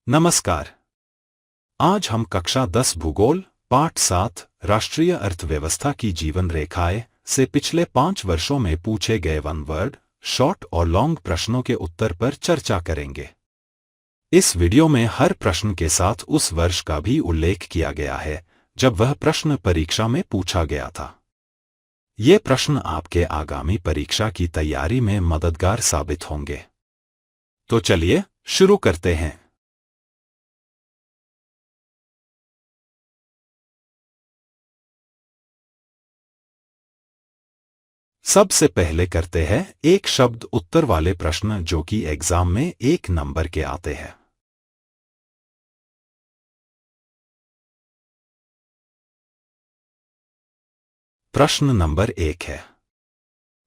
नमस्कार। आज हम कक्षा 10 भूगोल पाठ 7 राष्ट्रीय अर्थव्यवस्था की जीवन रेखाएं से पिछले 5 वर्षों में पूछे गए वन वर्ड, शॉर्ट और लॉन्ग प्रश्नों के उत्तर पर चर्चा करेंगे। इस वीडियो में हर प्रश्न के साथ उस वर्ष का भी उल्लेख किया गया है जब वह प्रश्न परीक्षा में पूछा गया था। ये प्रश्न आपके आगामी परीक्षा की तैयारी में मददगार साबित होंगे। तो चलिए शुरू करते हैं। सबसे पहले करते हैं एक शब्द उत्तर वाले प्रश्न जो कि एग्जाम में 1 नंबर के आते हैं। प्रश्न नंबर 1 है,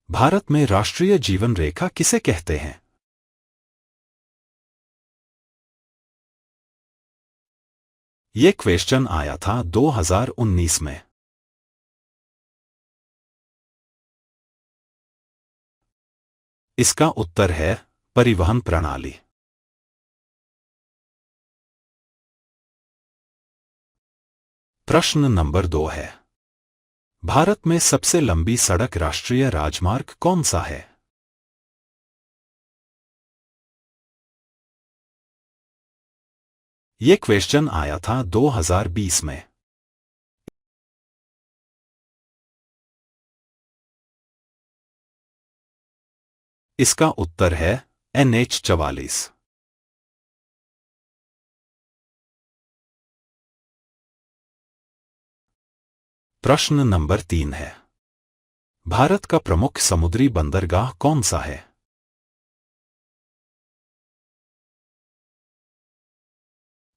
भारत में राष्ट्रीय जीवन रेखा किसे कहते हैं? ये क्वेश्चन आया था 2019 में। इसका उत्तर है परिवहन प्रणाली। प्रश्न नंबर 2 है, भारत में सबसे लंबी सड़क राष्ट्रीय राजमार्ग कौन सा है? ये क्वेश्चन आया था 2020 में। इसका उत्तर है NH-44। प्रश्न नंबर 3 है, भारत का प्रमुख समुद्री बंदरगाह कौन सा है?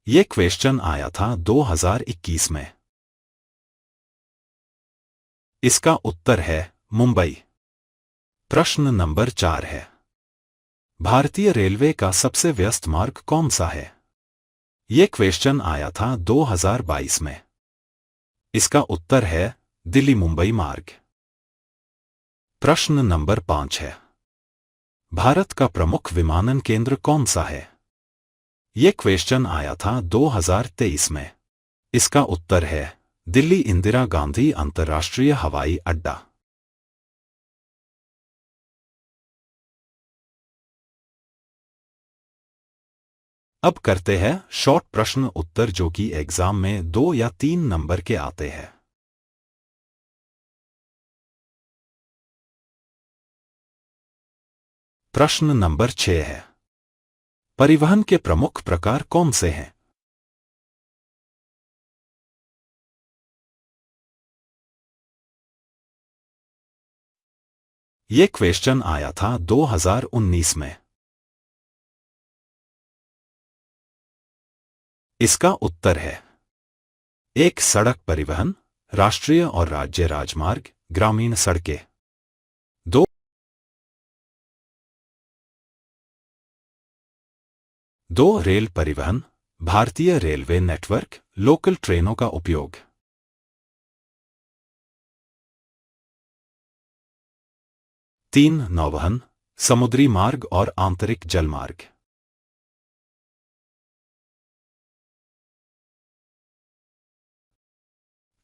ये क्वेश्चन आया था 2021 में। इसका उत्तर है मुंबई। प्रश्न नंबर 4 है, भारतीय रेलवे का सबसे व्यस्त मार्ग कौन सा है? ये क्वेश्चन आया था 2022 में। इसका उत्तर है दिल्ली मुंबई मार्ग। प्रश्न नंबर 5 है, भारत का प्रमुख विमानन केंद्र कौन सा है? ये क्वेश्चन आया था 2023 में। इसका उत्तर है दिल्ली इंदिरा गांधी अंतर्राष्ट्रीय हवाई अड्डा। अब करते हैं शॉर्ट प्रश्न उत्तर जो कि एग्जाम में 2 या 3 नंबर के आते हैं। प्रश्न नंबर 6 है, परिवहन के प्रमुख प्रकार कौन से हैं? ये क्वेश्चन आया था 2019 में। इसका उत्तर है एक सड़क परिवहन, राष्ट्रीय और राज्य राजमार्ग, ग्रामीण सड़कें। 2 रेल परिवहन, भारतीय रेलवे नेटवर्क, लोकल ट्रेनों का उपयोग। 3 नौवहन, समुद्री मार्ग और आंतरिक जलमार्ग।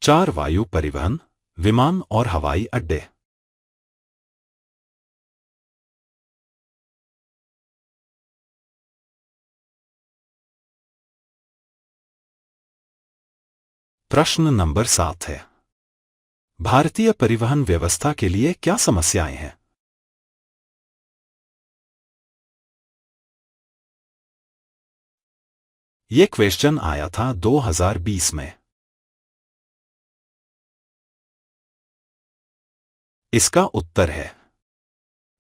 4 वायु परिवहन, विमान और हवाई अड्डे। प्रश्न नंबर 7 है, भारतीय परिवहन व्यवस्था के लिए क्या समस्याएं हैं? ये क्वेश्चन आया था 2020 में। इसका उत्तर है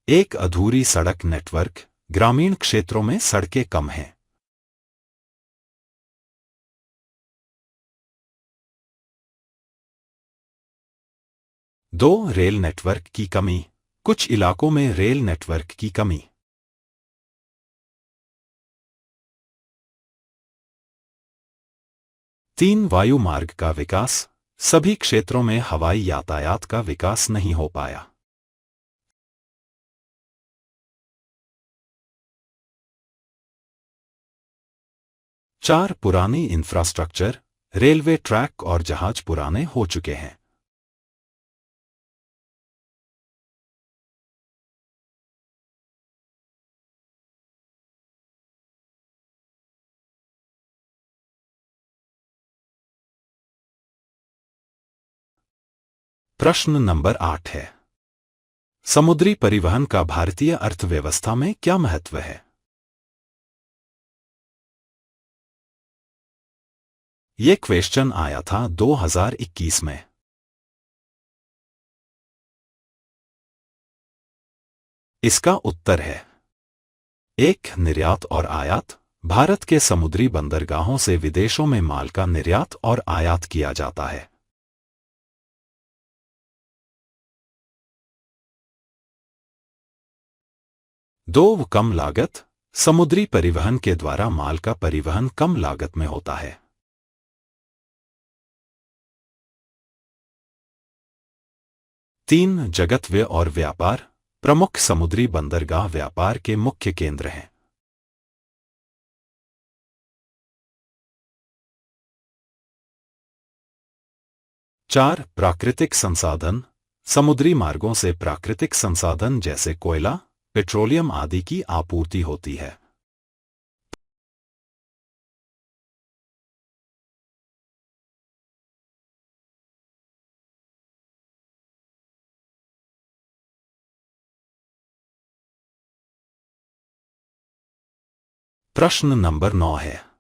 एक अधूरी सड़क नेटवर्क, ग्रामीण क्षेत्रों में सड़कें कम हैं। 2 रेल नेटवर्क की कमी, कुछ इलाकों में रेल नेटवर्क की कमी। 3 वायु मार्ग का विकास, सभी क्षेत्रों में हवाई यातायात का विकास नहीं हो पाया। 4 पुरानी इंफ्रास्ट्रक्चर, रेलवे ट्रैक और जहाज पुराने हो चुके हैं। प्रश्न नंबर 8 है, समुद्री परिवहन का भारतीय अर्थव्यवस्था में क्या महत्व है? ये क्वेश्चन आया था 2021 में। इसका उत्तर है 1. निर्यात और आयात। भारत के समुद्री बंदरगाहों से विदेशों में माल का निर्यात और आयात किया जाता है। 2. कम लागत। समुद्री परिवहन के द्वारा माल का परिवहन कम लागत में होता है। 3. जगतव्यय और व्यापार। प्रमुख समुद्री बंदरगाह व्यापार के मुख्य केंद्र हैं। 4. प्राकृतिक संसाधन। समुद्री मार्गों से प्राकृतिक संसाधन जैसे कोयला, पेट्रोलियम आदि की आपूर्ति होती है। प्रश्न नंबर 9 है,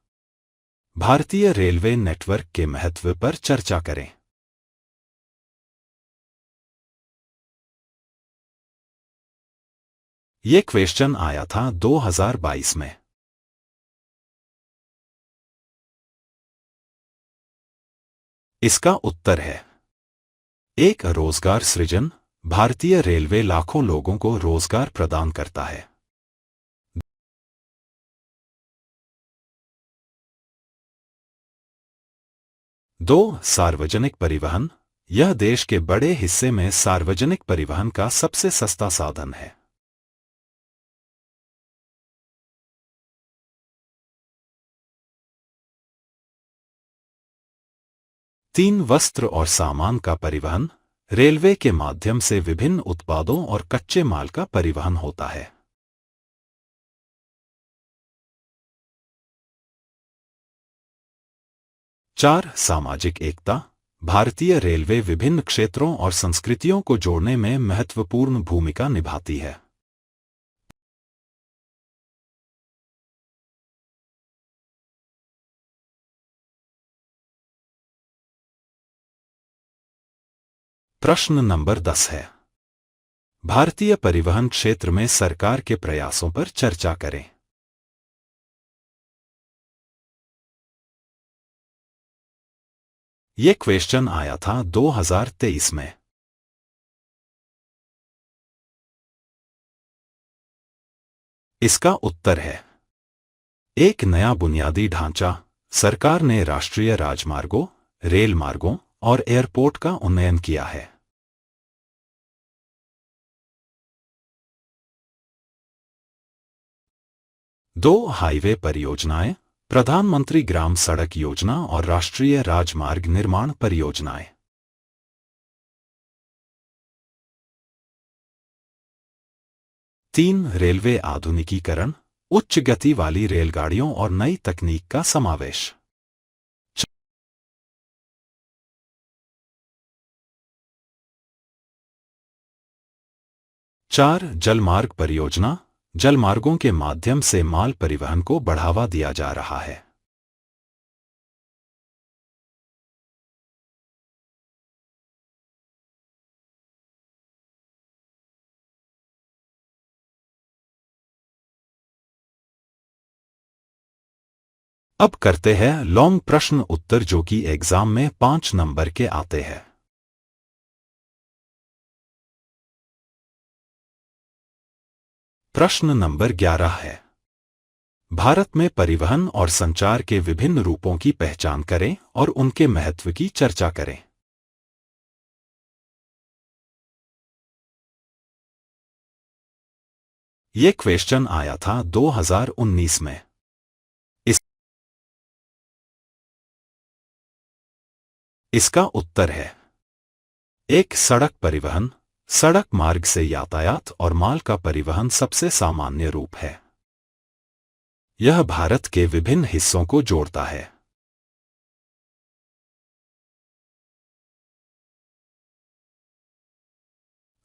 भारतीय रेलवे नेटवर्क के महत्व पर चर्चा करें। ये क्वेश्चन आया था 2022 में। इसका उत्तर है 1. रोजगार सृजन। भारतीय रेलवे लाखों लोगों को रोजगार प्रदान करता है। 2. सार्वजनिक परिवहन। यह देश के बड़े हिस्से में सार्वजनिक परिवहन का सबसे सस्ता साधन है। 3. वस्त्र और सामान का परिवहन। रेलवे के माध्यम से विभिन्न उत्पादों और कच्चे माल का परिवहन होता है। 4. सामाजिक एकता। भारतीय रेलवे विभिन्न क्षेत्रों और संस्कृतियों को जोड़ने में महत्वपूर्ण भूमिका निभाती है। 'प्रश्न नंबर 10 है, भारतीय परिवहन क्षेत्र में सरकार के प्रयासों पर चर्चा करें। ये क्वेश्चन आया था 2023 में। इसका उत्तर है 1. नया बुनियादी ढांचा। सरकार ने राष्ट्रीय राजमार्गों, रेल मार्गों और एयरपोर्ट का उन्नयन किया है। 2. हाईवे परियोजनाएं। प्रधानमंत्री ग्राम सड़क योजना और राष्ट्रीय राजमार्ग निर्माण परियोजनाएं। 3. रेलवे आधुनिकीकरण। उच्च गति वाली रेलगाड़ियों और नई तकनीक का समावेश। 4. जलमार्ग परियोजना। जलमार्गों के माध्यम से माल परिवहन को बढ़ावा दिया जा रहा है। 'अब करते हैं लॉन्ग प्रश्न उत्तर जो कि एग्जाम में 5 नंबर के आते हैं। प्रश्न नंबर 11 है, भारत में परिवहन और संचार के विभिन्न रूपों की पहचान करें और उनके महत्व की चर्चा करें। ये क्वेश्चन आया था 2019 में। इसका उत्तर है एक सड़क परिवहन। सड़क मार्ग से यातायात और माल का परिवहन सबसे सामान्य रूप है। यह भारत के विभिन्न हिस्सों को जोड़ता है।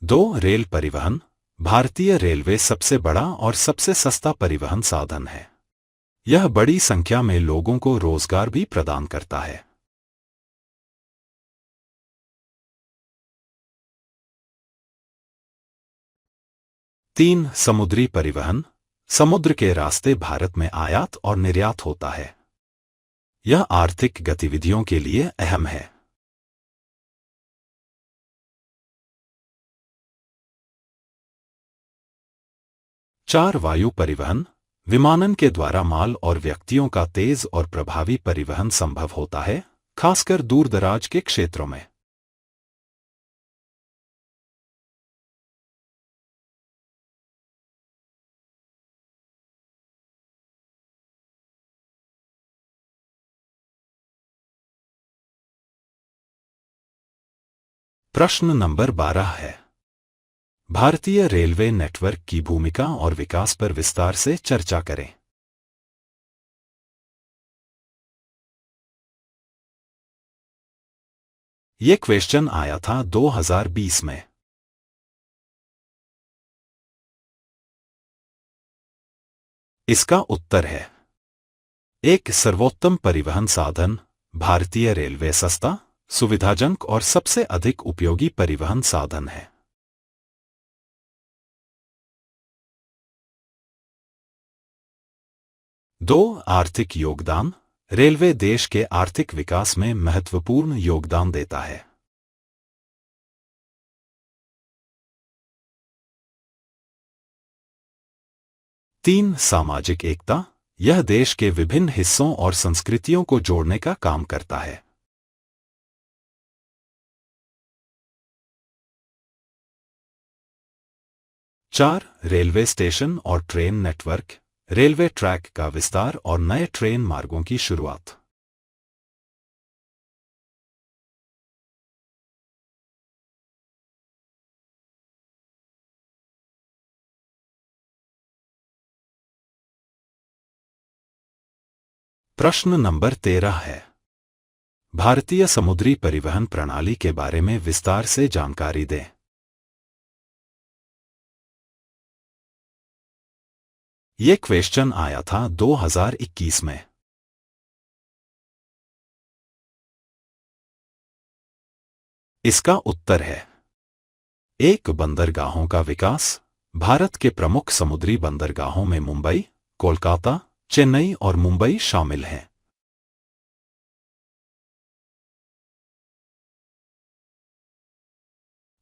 दो, रेल परिवहन। भारतीय रेलवे सबसे बड़ा और सबसे सस्ता परिवहन साधन है। यह बड़ी संख्या में लोगों को रोजगार भी प्रदान करता है। तीन, समुद्री परिवहन। समुद्र के रास्ते भारत में आयात और निर्यात होता है। यह आर्थिक गतिविधियों के लिए अहम है। चार, वायु परिवहन। विमानन के द्वारा माल और व्यक्तियों का तेज और प्रभावी परिवहन संभव होता है, खासकर दूर दराज के क्षेत्रों में। प्रश्न नंबर 12 है। भारतीय रेलवे नेटवर्क की भूमिका और विकास पर विस्तार से चर्चा करें। ये क्वेश्चन आया था 2020 में। इसका उत्तर है एक, सर्वोत्तम परिवहन साधन। भारतीय रेलवे सस्ता, सुविधाजनक और सबसे अधिक उपयोगी परिवहन साधन है। दो, आर्थिक योगदान। रेलवे देश के आर्थिक विकास में महत्वपूर्ण योगदान देता है। तीन, सामाजिक एकता। यह देश के विभिन्न हिस्सों और संस्कृतियों को जोड़ने का काम करता है। चार, रेलवे स्टेशन और ट्रेन नेटवर्क। रेलवे ट्रैक का विस्तार और नए ट्रेन मार्गों की शुरुआत। प्रश्न नंबर 13 है। भारतीय समुद्री परिवहन प्रणाली के बारे में विस्तार से जानकारी दें। ये क्वेश्चन आया था 2021 में। इसका उत्तर है एक, बंदरगाहों का विकास। भारत के प्रमुख समुद्री बंदरगाहों में मुंबई, कोलकाता, चेन्नई और मुंबई शामिल हैं।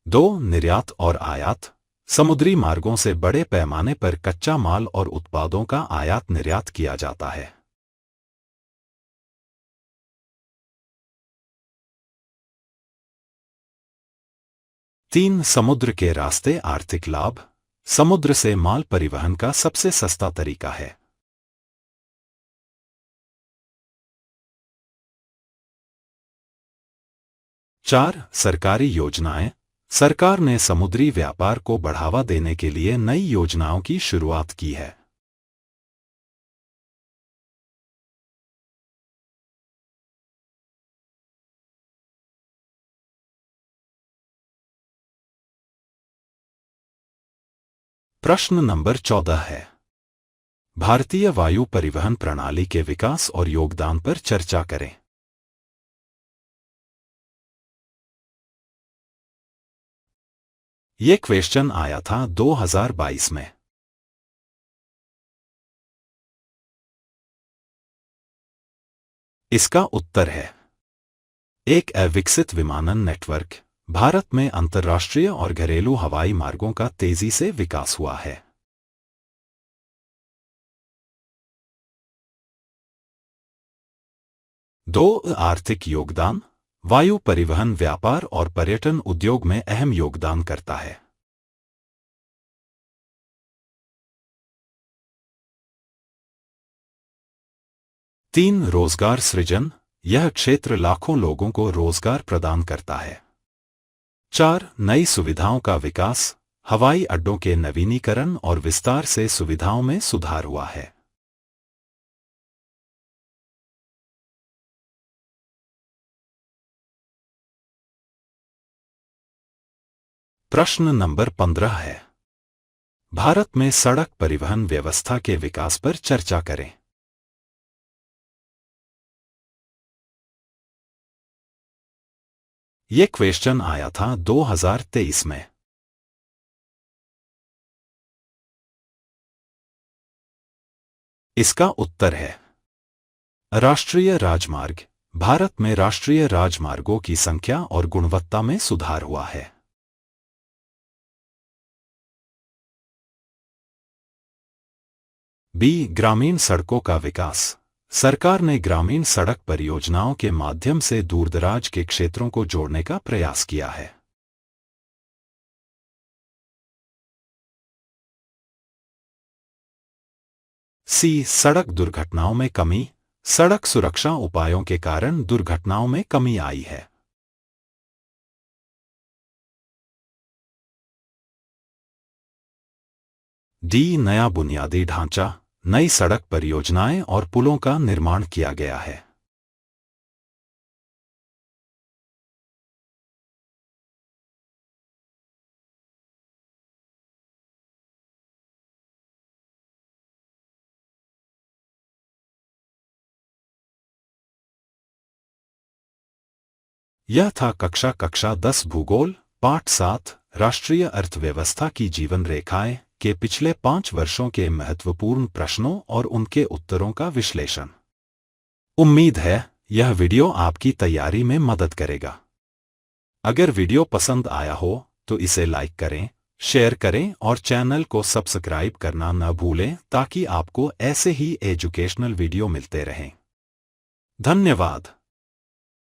दो, निर्यात और आयात। समुद्री मार्गों से बड़े पैमाने पर कच्चा माल और उत्पादों का आयात निर्यात किया जाता है। तीन, समुद्र के रास्ते आर्थिक लाभ। समुद्र से माल परिवहन का सबसे सस्ता तरीका है। चार, सरकारी योजनाएं। सरकार ने समुद्री व्यापार को बढ़ावा देने के लिए नई योजनाओं की शुरुआत की है। प्रश्न नंबर 14 है। भारतीय वायु परिवहन प्रणाली के विकास और योगदान पर चर्चा करें। ये क्वेश्चन आया था 2022 में। इसका उत्तर है एक, अविकसित विमानन नेटवर्क। भारत में अंतर्राष्ट्रीय और घरेलू हवाई मार्गों का तेजी से विकास हुआ है। दो, आर्थिक योगदान। वायु परिवहन व्यापार और पर्यटन उद्योग में अहम योगदान करता है। तीन, रोजगार सृजन। यह क्षेत्र लाखों लोगों को रोजगार प्रदान करता है। 4. नई सुविधाओं का विकास। हवाई अड्डों के नवीनीकरण और विस्तार से सुविधाओं में सुधार हुआ है। प्रश्न नंबर 15 है, भारत में सड़क परिवहन व्यवस्था के विकास पर चर्चा करें। ये क्वेश्चन आया था 2023 में। इसका उत्तर है राष्ट्रीय राजमार्ग। भारत में राष्ट्रीय राजमार्गों की संख्या और गुणवत्ता में सुधार हुआ है। बी. ग्रामीण सड़कों का विकास। सरकार ने ग्रामीण सड़क परियोजनाओं के माध्यम से दूरदराज के क्षेत्रों को जोड़ने का प्रयास किया है। सी. सड़क दुर्घटनाओं में कमी। सड़क सुरक्षा उपायों के कारण दुर्घटनाओं में कमी आई है। डी. नया बुनियादी ढांचा। नई सड़क परियोजनाएं और पुलों का निर्माण किया गया है। यह था कक्षा 10 भूगोल पाठ 7 राष्ट्रीय अर्थव्यवस्था की जीवन रेखाएं के पिछले 5 वर्षों के महत्वपूर्ण प्रश्नों और उनके उत्तरों का विश्लेषण। उम्मीद है यह वीडियो आपकी तैयारी में मदद करेगा। अगर वीडियो पसंद आया हो तो इसे लाइक करें, शेयर करें और चैनल को सब्सक्राइब करना न भूलें ताकि आपको ऐसे ही एजुकेशनल वीडियो मिलते रहें। धन्यवाद।